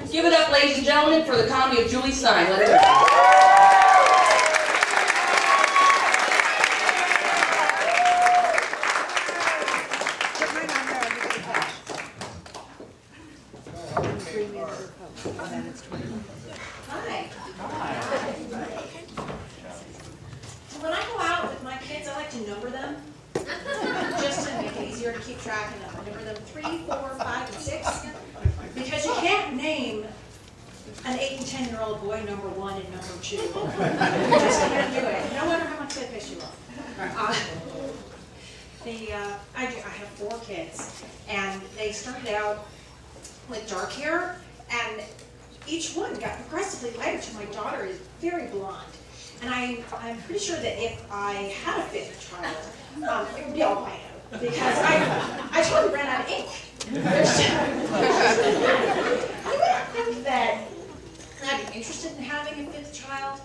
Give it up, ladies and gentlemen, for the comedy of Julie Stein. Let her go. Hi. So when I go out with my kids, I like to number them, just to make it easier to keep track of them. I number them 3, 4, 5, and 6, because you can't name an 8 and 10-year-old boy number 1 and number 2. You just can't do it. No matter how much they piss you off. I have 4 kids, and they started out with dark hair, and each one got progressively lighter till my daughter is very blonde. And I'm pretty sure that if I had a 5th child, it would be albino, because I totally ran out of ink. You would think that I'd be interested in having a 5th child,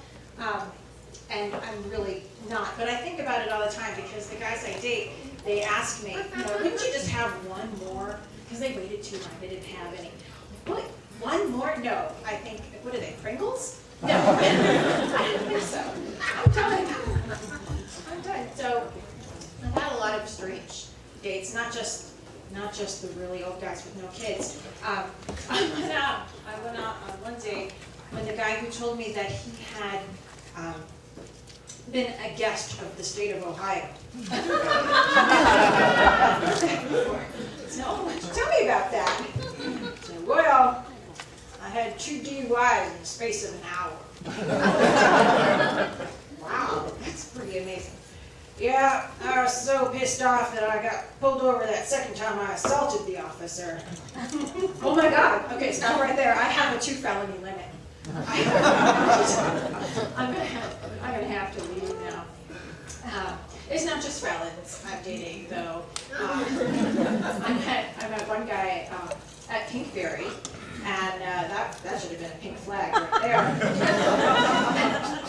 and I'm really not. But I think about it all the time, because the guys I date, they ask me, couldn't you just have one more? Because they waited too long, they didn't have any. What? One more? No. I think, what are they, Pringles? No, I don't think so. I'm done. So I've had a lot of strange dates, not just the really old guys with no kids. I went out on one date with a guy who told me that he had been a guest of the state of Ohio. So, tell me about that. So, well, I had 2 DUIs in the space of an hour. Wow, that's pretty amazing. Yeah, I was so pissed off that I got pulled over that second time I assaulted the officer. Oh my God, okay, stop right there. I have a 2 felony limit. I'm gonna have to leave now. It's not just felons I'm dating, though. I met one guy at Pinkberry, and that should have been a pink flag right there.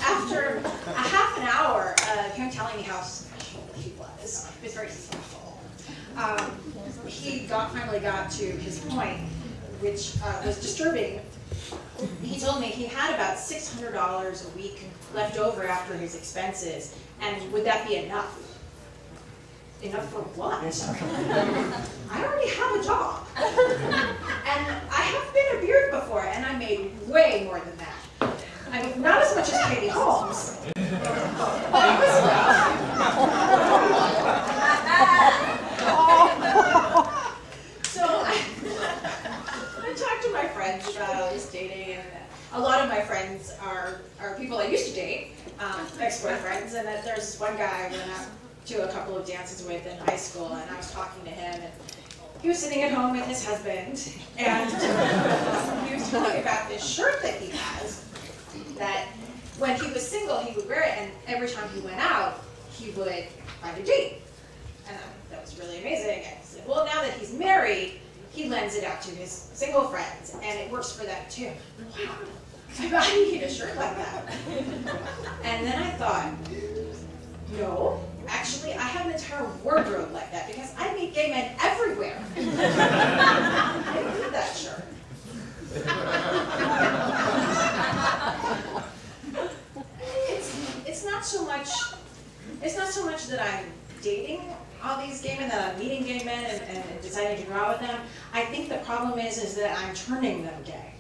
After a half an hour of him telling me how special he was very special. He finally got to his point, which was disturbing. He told me he had about $600 a week left over after his expenses, and would that be enough? Enough for what? I already have a job. And I have been a beard before, and I made way more than that. I mean, not as much as Katie Holmes. But it was enough. So I talked to my friends about all this dating, and a lot of my friends are people I used to date, ex-boyfriends, and there's this one guy I went out to a couple of dances with in high school, and I was talking to him, and he was sitting at home with his husband, and he was talking about this shirt that he has, that when he was single, he would wear it, and every time he went out, he would find a date. And that was really amazing. And he said, well, now that he's married, he lends it out to his single friends, and it works for them too. Wow, I need a shirt like that. And then I thought, no, actually, I have an entire wardrobe like that, because I meet gay men everywhere. I need that shirt. It's not so much that I'm dating all these gay men, that I'm meeting gay men and deciding to go out with them. I think the problem is that I'm turning them gay.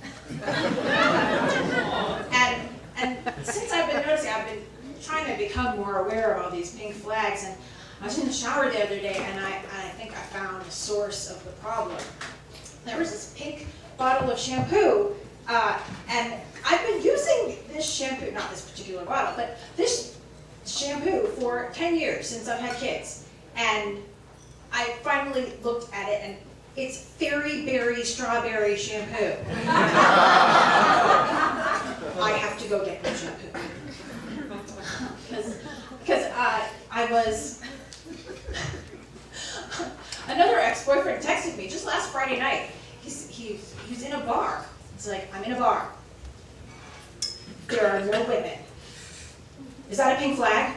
And since I've been noticing, I've been trying to become more aware of all these pink flags, and I was in the shower the other day, and I think I found the source of the problem. There was this pink bottle of shampoo, and I've been using this shampoo, not this particular bottle, but this shampoo for 10 years since I've had kids. And I finally looked at it, and it's Fairy Berry Strawberry Shampoo. I have to go get new shampoo. Because I was... Another ex-boyfriend texted me just last Friday night. He's in a bar. He's like, I'm in a bar. There are no women. Is that a pink flag?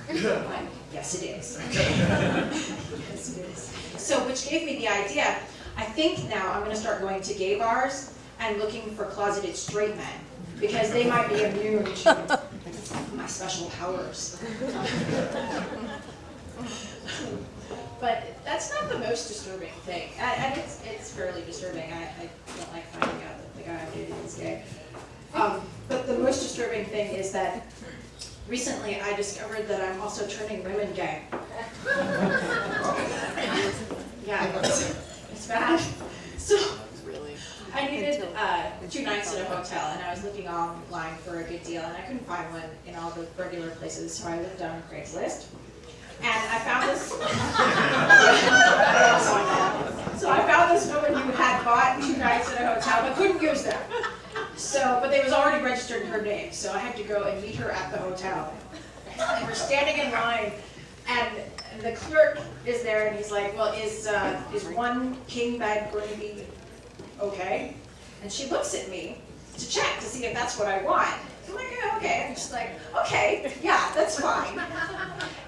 Like, yes, it is. Yes, it is. So, which gave me the idea, I think now I'm going to start going to gay bars and looking for closeted straight men, because they might be immune to my special powers. But that's not the most disturbing thing, and it's fairly disturbing. I don't like finding out that the guy I'm dating is gay. But the most disturbing thing is that recently I discovered that I'm also turning women gay. Yeah, it's bad. So I needed 2 nights in a hotel, and I was looking online for a good deal, and I couldn't find one in all the regular places, so I looked on Craigslist. And I found this. So I found this woman who had bought 2 nights in a hotel but couldn't use them. So, but they was already registered in her name, so I had to go and meet her at the hotel. And we're standing in line, and the clerk is there, and he's like, "Well, is 1 king bed going to be okay?" And she looks at me to check to see if that's what I want. I'm like, "Yeah, okay." And she's like, "Okay, yeah, that's fine."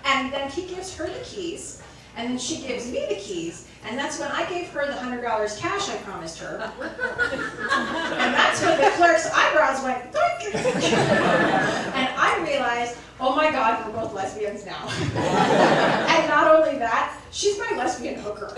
And then he gives her the keys, and then she gives me the keys, and that's when I gave her the $100 cash I promised her. And that's when the clerk's eyebrows went, "Doink." And I realized, oh my God, we're both lesbians now. And not only that, she's my lesbian hooker.